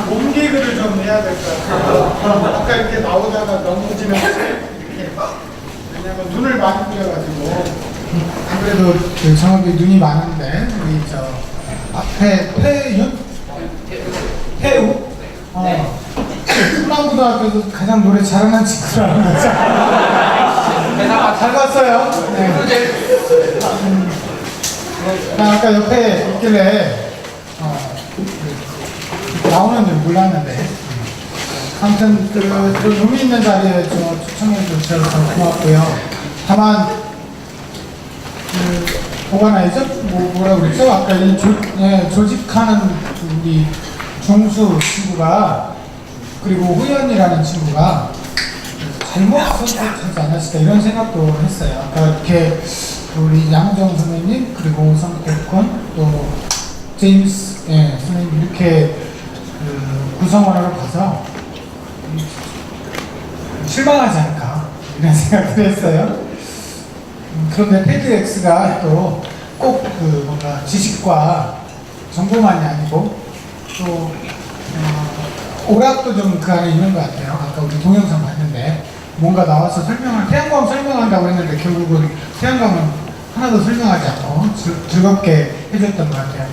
몸 개그를 좀 해야 될 것 같아요. 아까 이렇게 나오다가 넘어지면 이렇게 왜냐면 눈을 많이 뿌려가지고 아무래도 그 정확히 눈이 많은데 우리 저 앞에 태우 훈남고등학교에서 가장 노래 잘하는 친구라는 거죠. 잘 봤어요. 네. 아까 옆에 있길래 나오는 줄 몰랐는데 아무튼 그 의미 있는 자리에 초청해 주셔서 고맙고요. 다만 뭐가 나이죠? 뭐라 그랬죠? 아까 이 조직하는 우리 종수 친구가 그리고 후연이라는 친구가 잘못 선택하지 않았을까 이런 생각도 했어요. 아까 이렇게 우리 양정 선생님 그리고 성백권 또 제임스 선생님 이렇게 구성원으로 봐서 실망하지 않을까 이런 생각을 했어요. 그런데 패드X가 또 꼭 그 뭔가 지식과 정보만이 아니고 또 오락도 좀 그 안에 있는 것 같아요. 아까 우리 동영상 봤는데 뭔가 나와서 태양광 설명한다고 했는데 결국은 태양광은 하나도 설명하지 않고 즐겁게 해줬던 것 같아요.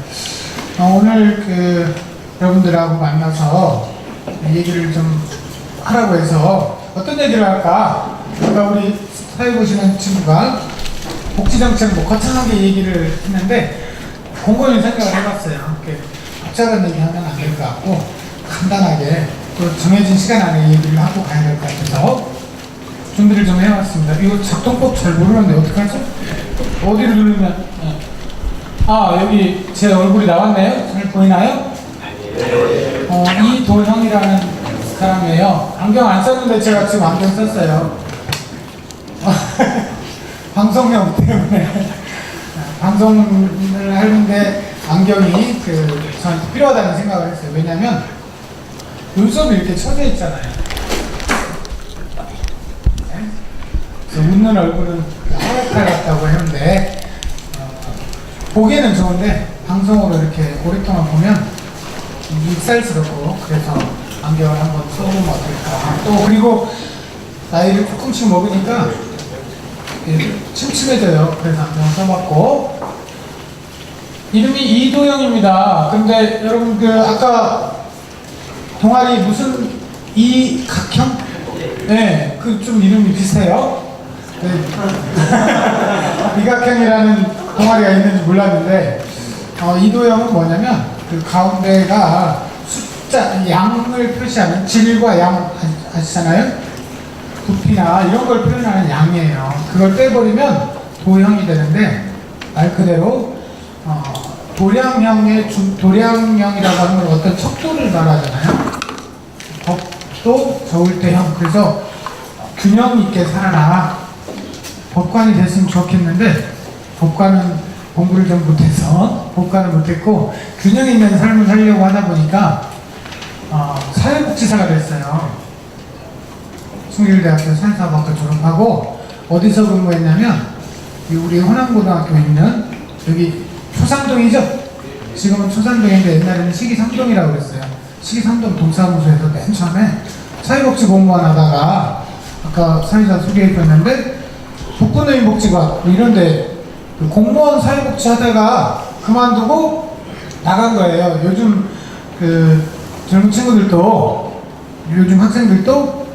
오늘 여러분들하고 만나서 얘기를 좀 하라고 해서 어떤 얘기를 할까? 아까 우리 사회 보시는 친구가 복지정책 거창하게 얘기를 했는데 곰곰이 생각을 해봤어요. 이렇게 복잡한 얘기 하면 안 될 것 같고 간단하게 또 정해진 시간 안에 얘기를 하고 가야 될 것 같아서 준비를 좀 해왔습니다. 이거 작동법 잘 모르는데 어떡하죠? 어디를 누르면 여기 제 얼굴이 나왔네요? 잘 보이나요? 이도형이라는 사람이에요. 안경 안 썼는데 제가 지금 안경 썼어요. 방송용 때문에 방송을 하는데 안경이 저한테 필요하다는 생각을 했어요. 왜냐면 눈썹이 이렇게 쳐져 있잖아요. 웃는 얼굴은 하얗게 같다고 했는데 보기에는 좋은데 방송으로 이렇게 오랫동안 보면 밉살스럽고 그래서 안경을 한번 써보면 어떨까. 또 그리고 나이를 조금씩 먹으니까 침침해져요. 그래서 안경을 써봤고 이름이 이도영입니다. 근데 여러분 아까 동아리 무슨 이각형? 네, 그 좀 이름이 비슷해요. 네. 이각형이라는 동아리가 있는지 몰랐는데 이도형은 뭐냐면 그 가운데가 숫자 양을 표시하는 질과 양 아시잖아요? 부피나 이런 걸 표현하는 양이에요. 그걸 빼버리면 도형이 되는데 말 그대로 도량형이라고 하는 건 어떤 척도를 말하잖아요. 법도 저울대형. 그래서 균형 있게 살아라. 법관이 됐으면 좋겠는데 법관은 공부를 좀 못해서 법관을 못했고 균형 있는 삶을 살려고 하다 보니까 사회복지사가 됐어요. 숭실대학교 사회사학과 졸업하고 어디서 근무했냐면 우리 호남고등학교에 있는 여기 초산동이죠? 지금은 초산동인데 옛날에는 시기삼동이라고 그랬어요. 시기삼동 동사무소에서 맨 처음에 사회복지 공무원 하다가 아까 사회자 소개해줬는데 복부노인복지관 이런데 공무원 사회복지 하다가 그만두고 나간 거예요. 요즘 젊은 친구들도 요즘 학생들도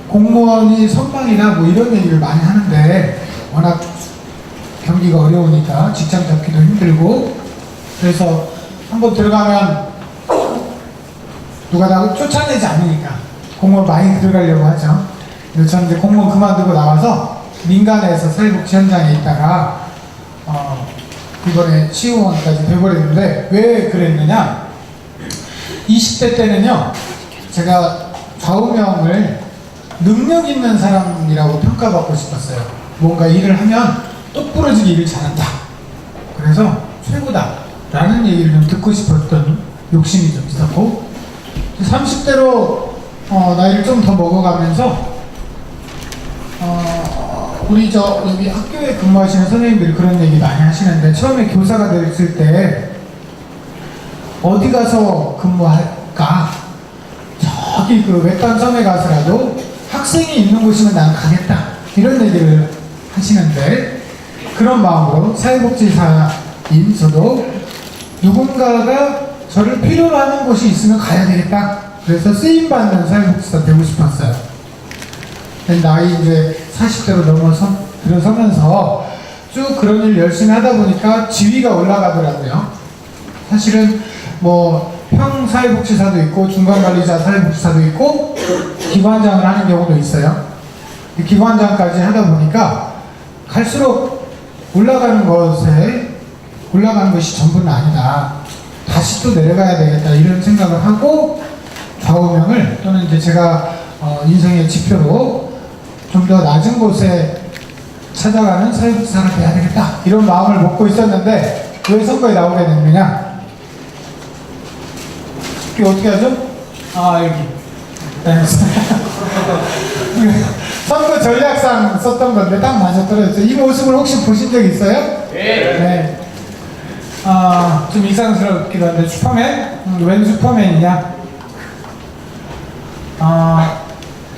공무원이 선망이나 뭐 이런 얘기를 많이 하는데 워낙 경기가 어려우니까 직장 잡기도 힘들고 그래서 한번 들어가면 누가 나 쫓아내지 않으니까 공무원 많이 들어가려고 하죠. 그래서 저는 이제 공무원 그만두고 나와서 민간에서 사회복지 현장에 있다가 이번에 시의원까지 돼버렸는데 왜 그랬느냐 20대 때는요 제가 좌우명을 능력 있는 사람이라고 평가받고 싶었어요. 뭔가 일을 하면 똑부러지게 일을 잘한다. 그래서 최고다 라는 얘기를 좀 듣고 싶었던 욕심이 좀 있었고 30대로 나이를 좀 더 먹어가면서 우리 여기 학교에 근무하시는 선생님들이 그런 얘기 많이 하시는데 처음에 교사가 됐을 때 어디 가서 갈까? 저기 그 외딴 섬에 가서라도 학생이 있는 곳이면 난 가겠다. 이런 얘기를 하시는데, 그런 마음으로 사회복지사인 저도 누군가가 저를 필요로 하는 곳이 있으면 가야 되겠다. 그래서 쓰임받는 사회복지사 되고 싶었어요. 나이 이제 40대로 들어서면서 쭉 그런 일 열심히 하다 보니까 지위가 올라가더라고요. 사실은 뭐 평사회복지사도 있고 중간관리자 사회복지사도 있고 기관장을 하는 경우도 있어요. 기관장까지 하다 보니까 갈수록 올라가는 것이 전부는 아니다. 다시 또 내려가야 되겠다 이런 생각을 하고 좌우명을 또는 이제 제가 인생의 지표로 좀 더 낮은 곳에 찾아가는 사회복지사가 돼야 되겠다 이런 마음을 먹고 있었는데 왜 선거에 나오게 됐느냐? 이게 어떻게 하죠? 아 여기 선거 전략상 썼던 건데 딱 맞아떨어졌어요. 이 모습을 혹시 보신 적 있어요? 네. 좀 이상스럽기도 한데 슈퍼맨? 웬 슈퍼맨이냐?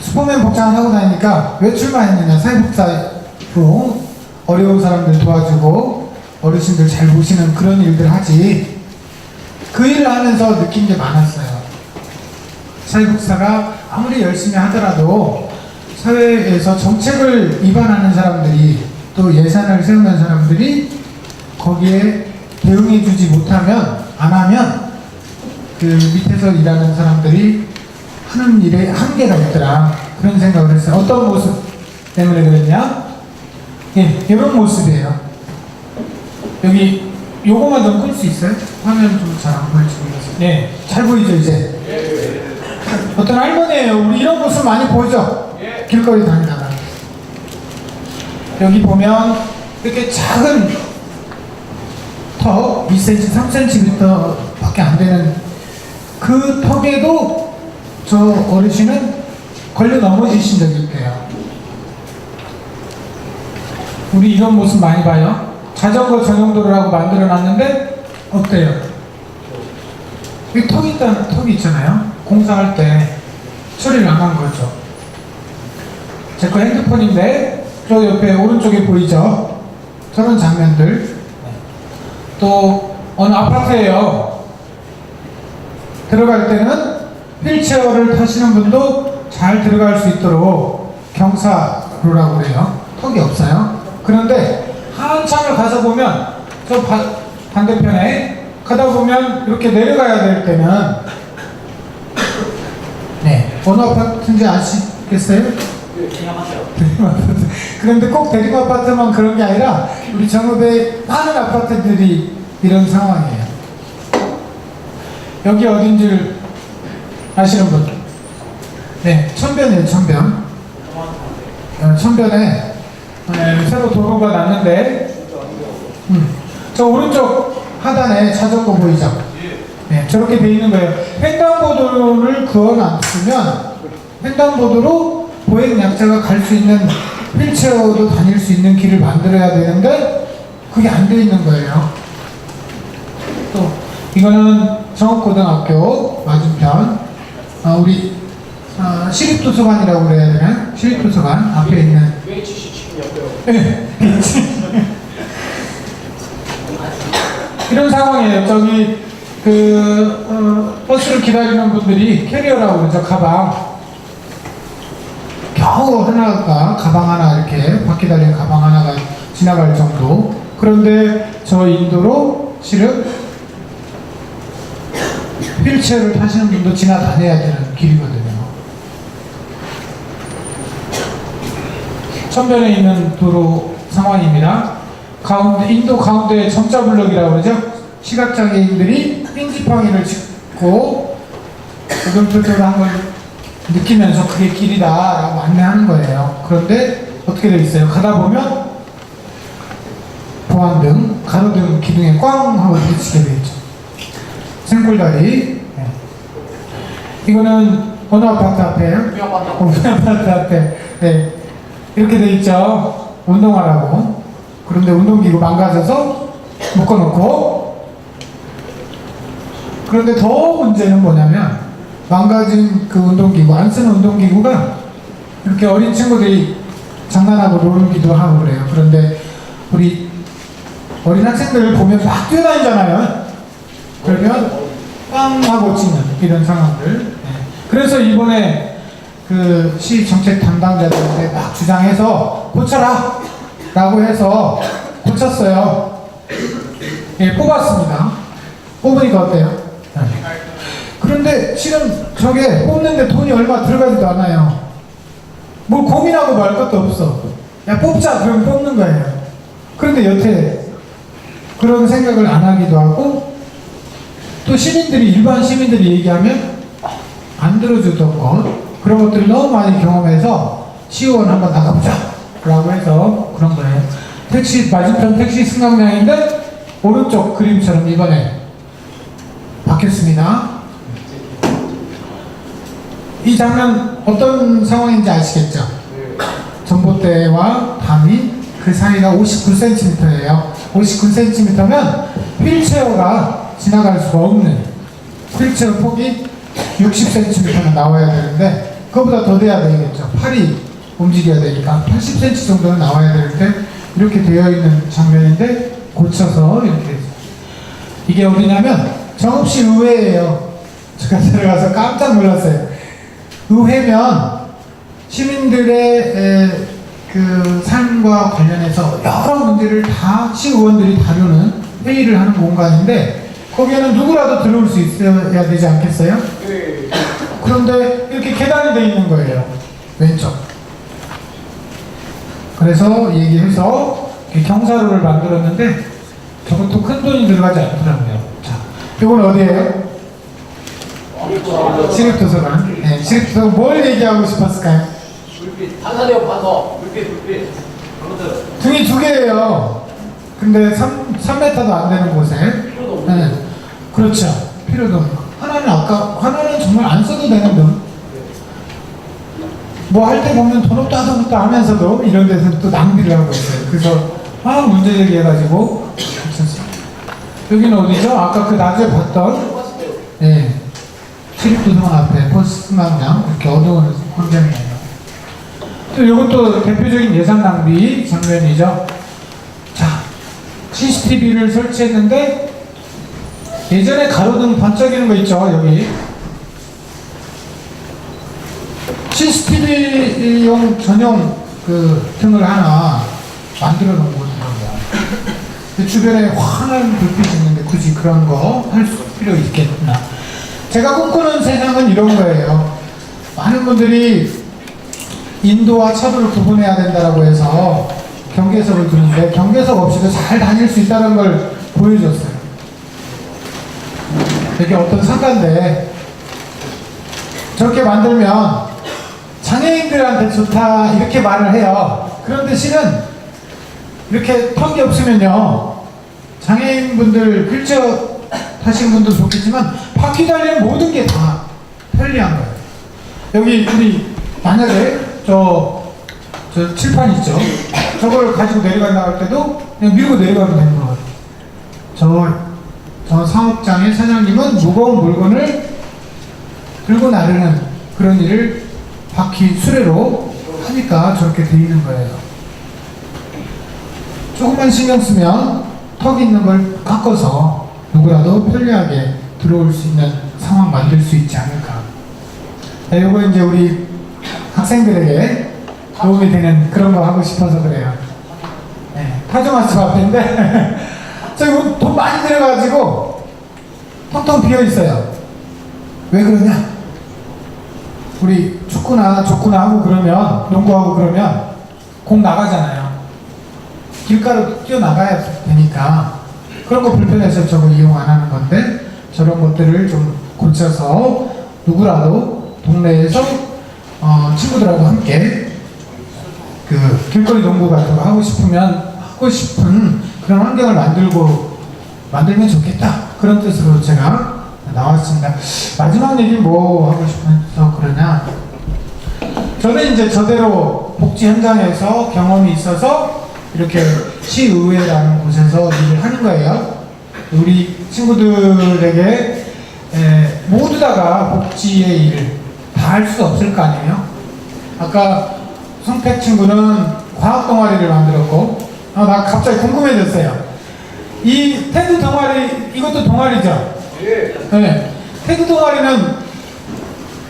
슈퍼맨 복장을 하고 다니니까 왜 출마했느냐? 사회복지사로 어려운 사람들 도와주고 어르신들 잘 보시는 그런 일들 하지. 그 일을 하면서 느낀 게 많았어요. 사회복지사가 아무리 열심히 하더라도 사회에서 정책을 위반하는 사람들이 또 예산을 세우는 사람들이 거기에 대응해주지 못하면 안 하면 그 밑에서 일하는 사람들이 하는 일에 한계가 있더라 그런 생각을 했어요. 어떤 모습 때문에 그랬냐? 예, 이런 모습이에요. 여기 요거만 좀 끌 수 있어요? 화면 좀 잘 안 보일지 모르겠어요. 네, 잘 보이죠 이제? 어떤 할머니예요. 우리 이런 모습 많이 보이죠? 길거리 다니다가 여기 보면 이렇게 작은 턱 2cm, 3cm 밖에 안 되는 그 턱에도 저 어르신은 걸려 넘어지신 적이 있대요. 우리 이런 모습 많이 봐요. 자전거 전용도로라고 만들어 놨는데 어때요? 여기 턱이 있잖아요. 공사할 때 처리를 안 한 거죠. 제 거 핸드폰인데 저 옆에 오른쪽에 보이죠? 저런 장면들. 또 어느 아파트예요. 들어갈 때는 휠체어를 타시는 분도 잘 들어갈 수 있도록 경사로라고 그래요. 턱이 없어요. 그런데 한참을 가서 보면 저 반대편에 가다 보면 이렇게 내려가야 될 때는 네, 어느 아파트인지 아시겠어요? 대림아파트. 그런데 꼭 대림아파트만 그런 게 아니라 우리 정읍의 많은 아파트들이 이런 상황이에요. 여기 어딘지를 아시는 분? 네, 천변이에요. 천변. 천변에 새로 도로가 났는데 저 오른쪽 하단에 자전거 보이죠? 네, 저렇게 돼 있는 거예요. 횡단보도를 그어놨으면 횡단보도로 보행약자가 갈 수 있는 휠체어도 다닐 수 있는 길을 만들어야 되는데 그게 안 돼 있는 거예요. 또 이거는 정읍고등학교 맞은편 우리 시립도서관이라고 그래야 되나? 시립도서관 앞에 있는 네, 이런 상황이에요. 저기 버스를 기다리는 분들이 캐리어라고 그러죠. 가방 겨우 하나가 가방 하나 이렇게 바퀴 달린 가방 하나가 지나갈 정도. 그런데 저 인도로 실은 휠체어를 타시는 분도 지나다녀야 되는 길이거든요. 천변에 있는 도로 상황입니다. 인도 가운데 점자블럭이라고 그러죠. 시각장애인들이 삥지팡이를 짚고 오금토토로 한 걸 느끼면서 그게 길이다라고 안내하는 거예요. 그런데 어떻게 되어 있어요? 가다 보면 보안등, 가로등 기둥에 꽝 하고 부딪히게 되어 있죠. 생골다리. 네. 이거는 어느 아파트 앞에요? 우리 아파트 앞에. 네. 이렇게 되어 있죠. 운동하라고. 그런데 운동기구 망가져서 묶어놓고. 그런데 더 문제는 뭐냐면 망가진 그 운동기구, 안 쓰는 운동기구가 이렇게 어린 친구들이 장난하고 놀기도 하고 그래요. 그런데 우리 어린 학생들을 보면 막 뛰어다니잖아요. 그러면 빵 하고 치는 이런 상황들. 네. 그래서 이번에 그 시 정책 담당자들한테 막 주장해서 고쳐라 라고 해서 고쳤어요. 예, 뽑았습니다. 뽑으니까 어때요? 네. 그런데 실은 저게 뽑는데 돈이 얼마 들어가지도 않아요. 뭘 고민하고 말 것도 없어. 야, 뽑자 그러면 뽑는 거예요. 그런데 여태 그런 생각을 안 하기도 하고, 또 시민들이, 일반 시민들이 얘기하면 안 들어주던 것, 그런 것들을 너무 많이 경험해서 시의원 한번 나가보자 라고 해서 그런 거예요. 택시, 맞은편 택시 승강장인데 오른쪽 그림처럼 이번에 바뀌었습니다. 이 장면 어떤 상황인지 아시겠죠? 전봇대와 담이 그 사이가 59cm예요. 59cm면 휠체어가 지나갈 수가 없는, 휠체어 폭이 60cm는 나와야 되는데 그거보다 더 돼야 되겠죠. 팔이 움직여야 되니까 80cm 정도는 나와야 되는데 이렇게 되어 있는 장면인데 고쳐서 이렇게, 이게 어디냐면 정읍시 의회예요. 제가 들어가서 깜짝 놀랐어요. 의회면 시민들의 그 삶과 관련해서 여러 문제를 다 시의원들이 다루는 회의를 하는 공간인데 거기에는 누구라도 들어올 수 있어야 되지 않겠어요? 네. 그런데 이렇게 계단이 돼 있는 거예요. 왼쪽. 그래서 얘기해서 경사로를 만들었는데 저것도 큰 돈이 들어가지 않더라고요. 자, 이건 어디예요? 시립도서관. 네, 시립도서관 뭘 얘기하고 싶었을까요? 불빛. 반사돼요, 반사. 불빛. 등이 두 개예요. 근데 3m도 안 되는 곳에. 네, 그렇죠. 필요도 없고. 하나는 정말 안 써도 되는 돈. 뭐 할 때 보면 돈 없다 하면서도 이런 데서 또 낭비를 하고 있어요. 그래서 문제 제기해가지고 여기는 어디죠? 아까 그 낮에 봤던 네, 시립도서관 앞에 버스망장 이렇게 어두운 환경이에요. 또 이것도 대표적인 예산 낭비 장면이죠. 자, CCTV를 설치했는데 예전에 가로등 반짝이는 거 있죠, 여기. CCTV용 전용 그 등을 하나 만들어 놓은 곳이거든요. 주변에 환한 불빛이 있는데 굳이 그런 거 할 필요 있겠나. 제가 꿈꾸는 세상은 이런 거예요. 많은 분들이 인도와 차도를 구분해야 된다고 해서 경계석을 두는데 경계석 없이도 잘 다닐 수 있다는 걸 보여줬어요. 이게 어떤 상가인데 저렇게 만들면 장애인들한테 좋다 이렇게 말을 해요. 그런데 실은 이렇게 턱이 없으면요 장애인분들 휠체어 타시는 분도 좋겠지만 바퀴 달리는 모든 게 다 편리한 거예요. 여기 우리 만약에 저 칠판 있죠. 저걸 가지고 내려간다 할 때도 그냥 밀고 내려가면 되는 거예요. 저 사업장의 사장님은 무거운 물건을 들고 나르는 그런 일을 바퀴 수레로 하니까 저렇게 돼 있는 거예요. 조금만 신경 쓰면 턱 있는 걸 깎아서 누구라도 편리하게 들어올 수 있는 상황 만들 수 있지 않을까. 네, 요거 이제 우리 학생들에게 도움이 되는 그런 거 하고 싶어서 그래요. 네, 타조마스 앞인데 저기 돈 많이 들어가지고 텅텅 비어 있어요. 왜 그러냐? 우리 축구나 하고 그러면, 농구하고 그러면 공 나가잖아요. 길가로 뛰어나가야 되니까 그런 거 불편해서 저거 이용 안 하는 건데 저런 것들을 좀 고쳐서 누구라도 동네에서 친구들하고 함께 그 길거리 농구 같은 거 하고 싶은 그런 환경을 만들면 좋겠다. 그런 뜻으로 제가 나왔습니다. 마지막 얘기 뭐 하고 싶어서 그러냐. 저는 이제 저대로 복지 현장에서 경험이 있어서 이렇게 시의회라는 곳에서 일을 하는 거예요. 우리 친구들에게 모두 다가 복지의 일을 다 할 수 없을 거 아니에요? 아까 성택 친구는 과학 동아리를 만들었고, 나 갑자기 궁금해졌어요. 이 테드 동아리, 이것도 동아리죠? 예. 네. 테드 동아리는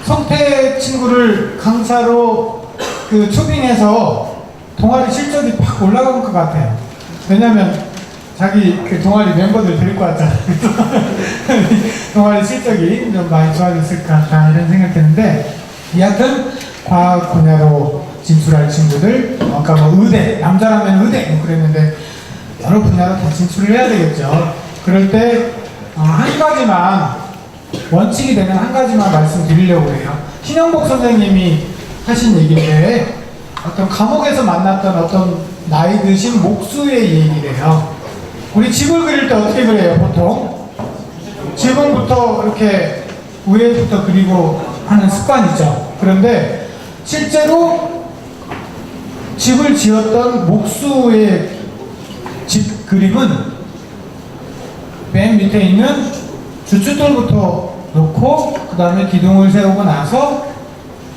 성택 친구를 강사로 초빙해서 동아리 실적이 팍 올라간 것 같아요. 왜냐면 자기 그 동아리 멤버들 데리고 왔잖아요. 동아리 실적이 좀 많이 좋아졌을 것 같다 이런 생각 드는데, 여하튼 과학 분야로 진출할 친구들, 아까 뭐 의대, 남자라면 의대 뭐 그랬는데 여러 분야로 다 진출을 해야 되겠죠. 그럴 때 한 가지만, 원칙이 되는 한 가지만 말씀드리려고 해요. 신영복 선생님이 하신 얘기인데, 어떤 감옥에서 만났던 어떤 나이 드신 목수의 얘기래요. 우리 집을 그릴 때 어떻게 그려요, 보통? 지붕부터 이렇게 위에부터 그리고 하는 습관이죠. 그런데 실제로 집을 지었던 목수의 집 그림은 맨 밑에 있는 주춧돌부터 놓고 그 다음에 기둥을 세우고 나서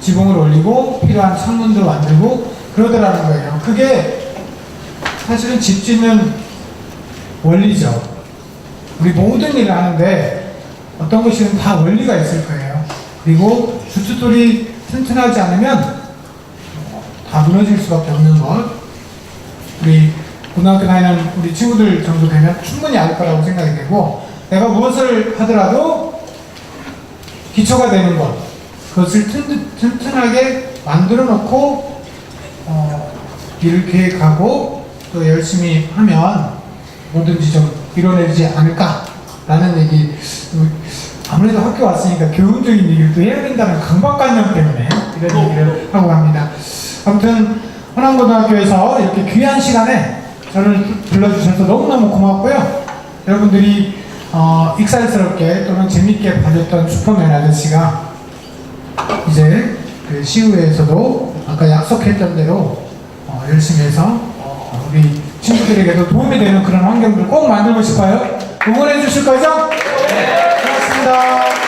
지붕을 올리고 필요한 창문도 만들고 그러더라는 거예요. 그게 사실은 집 짓는 원리죠. 우리 모든 일을 하는데 어떤 것이든 다 원리가 있을 거예요. 그리고 주춧돌이 튼튼하지 않으면 다 무너질 수밖에 없는 것. 우리 고등학교 다니는 우리 친구들 정도 되면 충분히 알 거라고 생각이 되고, 내가 무엇을 하더라도 기초가 되는 것, 그것을 튼튼하게 만들어 놓고 일을 계획하고 또 열심히 하면 뭐든지 좀 이뤄내지 않을까라는 얘기. 아무래도 학교 왔으니까 교훈적인 얘기를 또 해야 된다는 강박관념 때문에 이런 얘기를 하고 갑니다. 아무튼 호남고등학교에서 이렇게 귀한 시간에 저를 불러주셔서 너무너무 고맙고요. 여러분들이 익살스럽게 또는 재밌게 봐줬던 슈퍼맨 아저씨가 이제 그 시의회에서도 아까 약속했던 대로 열심히 해서 우리 친구들에게도 도움이 되는 그런 환경을 꼭 만들고 싶어요. 응원해 주실 거죠? 네. 고맙습니다.